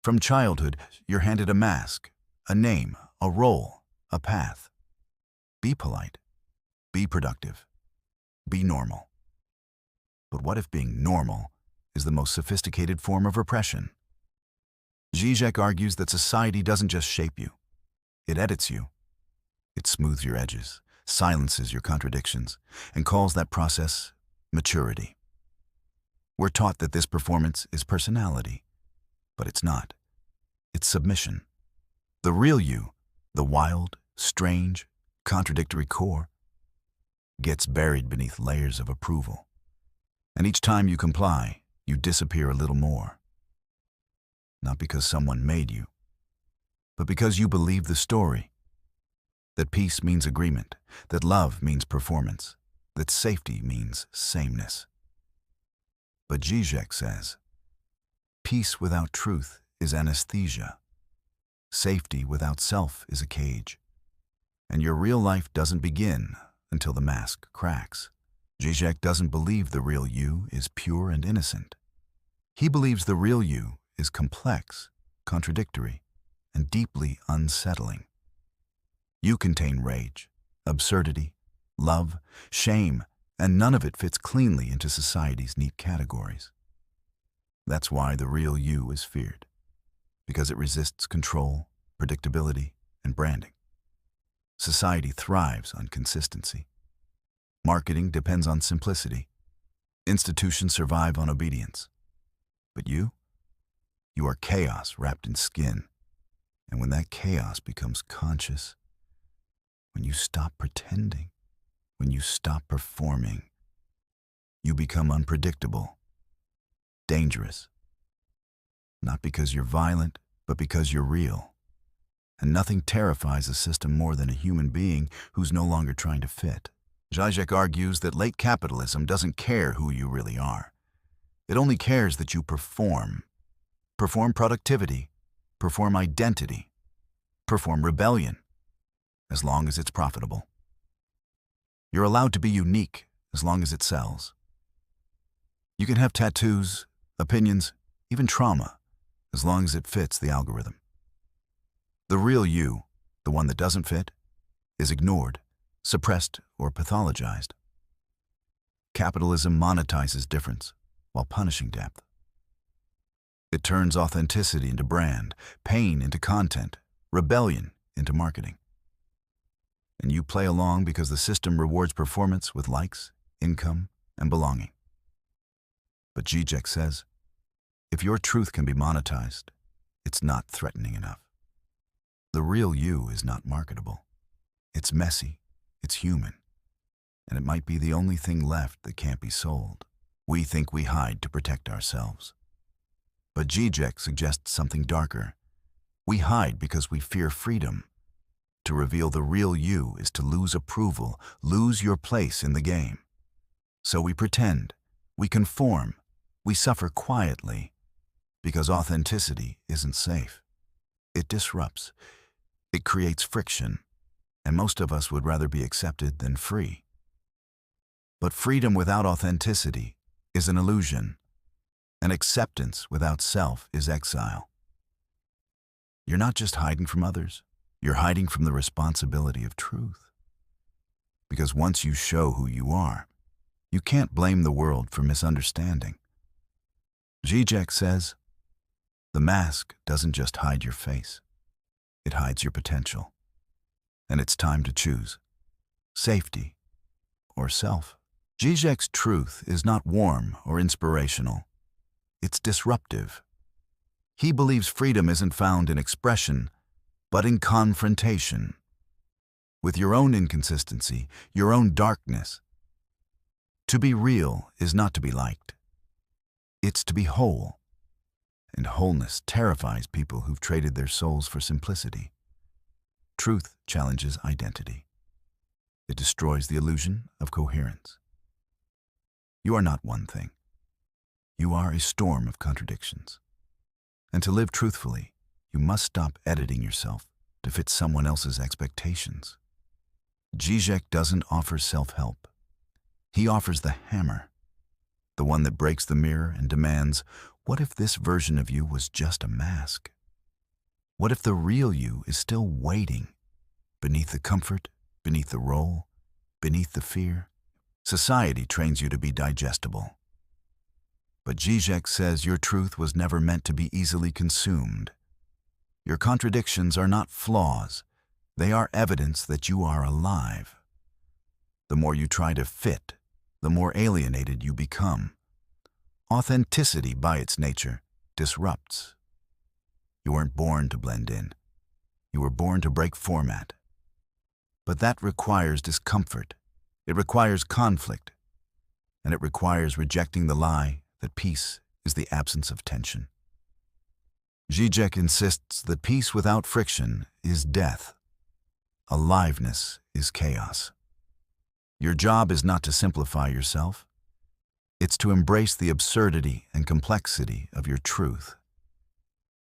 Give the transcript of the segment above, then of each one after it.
From childhood, you're handed a mask, a name, a role, a path. Be polite. Be productive. Be normal. But what if being normal is the most sophisticated form of repression? Zizek argues that society doesn't just shape you. It edits you. It smooths your edges, silences your contradictions, and calls that process maturity. We're taught that this performance is personality, but it's not. It's submission. The real you, the wild, strange, contradictory core, gets buried beneath layers of approval. And each time you comply, you disappear a little more. Not because someone made you, but because you believe the story. That peace means agreement, that love means performance, that safety means sameness. But Zizek says, peace without truth is anesthesia. Safety without self is a cage. And your real life doesn't begin until the mask cracks. Zizek doesn't believe the real you is pure and innocent. He believes the real you is complex, contradictory, and deeply unsettling. You contain rage, absurdity, love, shame, and none of it fits cleanly into society's neat categories. That's why the real you is feared, because it resists control, predictability, and branding. Society thrives on consistency. Marketing depends on simplicity. Institutions survive on obedience. But you are chaos wrapped in skin. And when that chaos becomes conscious, when you stop pretending, when you stop performing, you become unpredictable, dangerous. Not because you're violent, but because you're real. And nothing terrifies a system more than a human being who's no longer trying to fit. Zizek argues that late capitalism doesn't care who you really are. It only cares that you perform. Perform productivity, perform identity, perform rebellion, as long as it's profitable. You're allowed to be unique as long as it sells. You can have tattoos, opinions, even trauma, as long as it fits the algorithm. The real you, the one that doesn't fit, is ignored, suppressed, or pathologized. Capitalism monetizes difference while punishing depth. It turns authenticity into brand, pain into content, rebellion into marketing. And you play along because the system rewards performance with likes, income, and belonging. But Zizek says, if your truth can be monetized, it's not threatening enough. The real you is not marketable. It's messy, it's human, and it might be the only thing left that can't be sold. We think we hide to protect ourselves. But Zizek suggests something darker. We hide because we fear freedom. To reveal the real you is to lose approval, lose your place in the game. So we pretend, we conform, we suffer quietly, because authenticity isn't safe. It disrupts, it creates friction, and most of us would rather be accepted than free. But freedom without authenticity is an illusion, and acceptance without self is exile. You're not just hiding from others, you're hiding from the responsibility of truth. Because once you show who you are, you can't blame the world for misunderstanding. Zizek says, the mask doesn't just hide your face, it hides your potential. And it's time to choose safety or self. Zizek's truth is not warm or inspirational. It's disruptive. He believes freedom isn't found in expression, but in confrontation with your own inconsistency, your own darkness. To be real is not to be liked. It's to be whole. And wholeness terrifies people who've traded their souls for simplicity. Truth challenges identity. It destroys the illusion of coherence. You are not one thing. You are a storm of contradictions. And to live truthfully, you must stop editing yourself to fit someone else's expectations. Zizek doesn't offer self-help. He offers the hammer, the one that breaks the mirror and demands, what if this version of you was just a mask? What if the real you is still waiting, beneath the comfort, beneath the role, beneath the fear? Society trains you to be digestible. But Žižek says your truth was never meant to be easily consumed. Your contradictions are not flaws. They are evidence that you are alive. The more you try to fit, the more alienated you become. Authenticity, by its nature, disrupts. You weren't born to blend in. You were born to break format. But that requires discomfort. It requires conflict. And it requires rejecting the lie that peace is the absence of tension. Žižek insists that peace without friction is death. Aliveness is chaos. Your job is not to simplify yourself. It's to embrace the absurdity and complexity of your truth.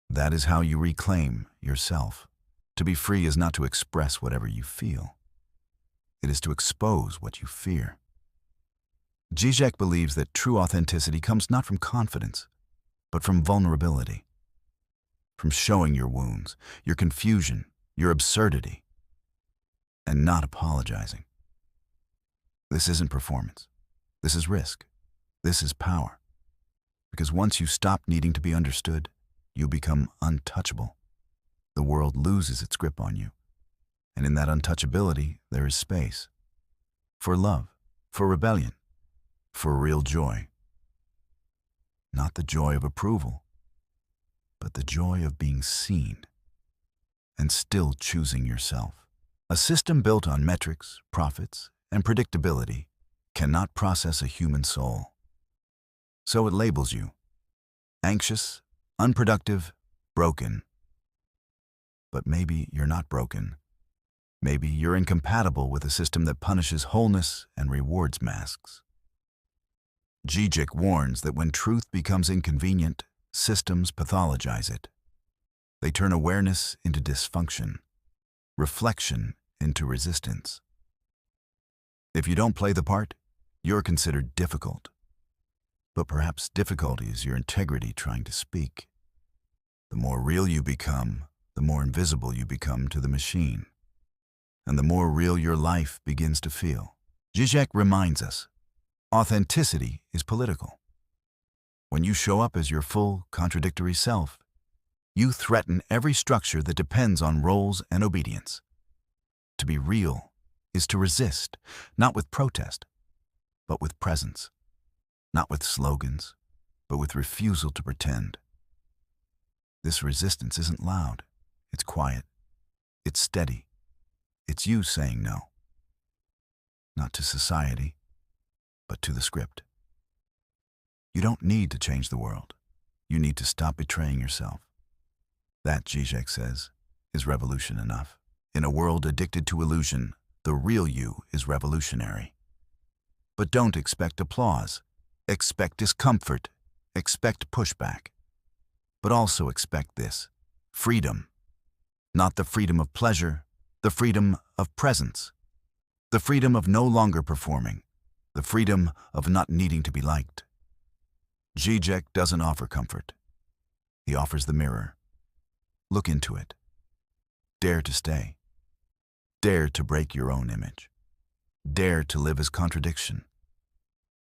That is how you reclaim yourself. To be free is not to express whatever you feel. It is to expose what you fear. Žižek believes that true authenticity comes not from confidence, but from vulnerability. From showing your wounds, your confusion, your absurdity, and not apologizing. This isn't performance. This is risk. This is power. Because once you stop needing to be understood, you become untouchable. The world loses its grip on you. And in that untouchability, there is space. For love, for rebellion, for real joy. Not the joy of approval, but the joy of being seen and still choosing yourself. A system built on metrics, profits, and predictability cannot process a human soul. So it labels you anxious, unproductive, broken. But maybe you're not broken. Maybe you're incompatible with a system that punishes wholeness and rewards masks. Žižek warns that when truth becomes inconvenient, systems pathologize it. They turn awareness into dysfunction, reflection into resistance. If you don't play the part, you're considered difficult. But perhaps difficulty is your integrity trying to speak. The more real you become, the more invisible you become to the machine. And the more real your life begins to feel. Žižek reminds us, authenticity is political. When you show up as your full, contradictory self, you threaten every structure that depends on roles and obedience. To be real is to resist, not with protest, but with presence. Not with slogans, but with refusal to pretend. This resistance isn't loud. It's quiet. It's steady. It's you saying no. Not to society, but to the script. You don't need to change the world. You need to stop betraying yourself. That, Žižek says, is revolution enough. In a world addicted to illusion, the real you is revolutionary. But don't expect applause. Expect discomfort. Expect pushback. But also expect this: freedom. Not the freedom of pleasure, the freedom of presence. The freedom of no longer performing. The freedom of not needing to be liked. Žižek doesn't offer comfort. He offers the mirror. Look into it. Dare to stay. Dare to break your own image. Dare to live as contradiction.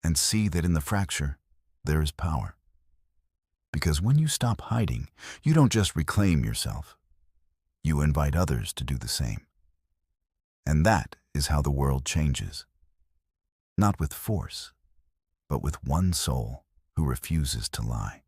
And see that in the fracture, there is power. Because when you stop hiding, you don't just reclaim yourself. You invite others to do the same. And that is how the world changes. Not with force, but with one soul who refuses to lie.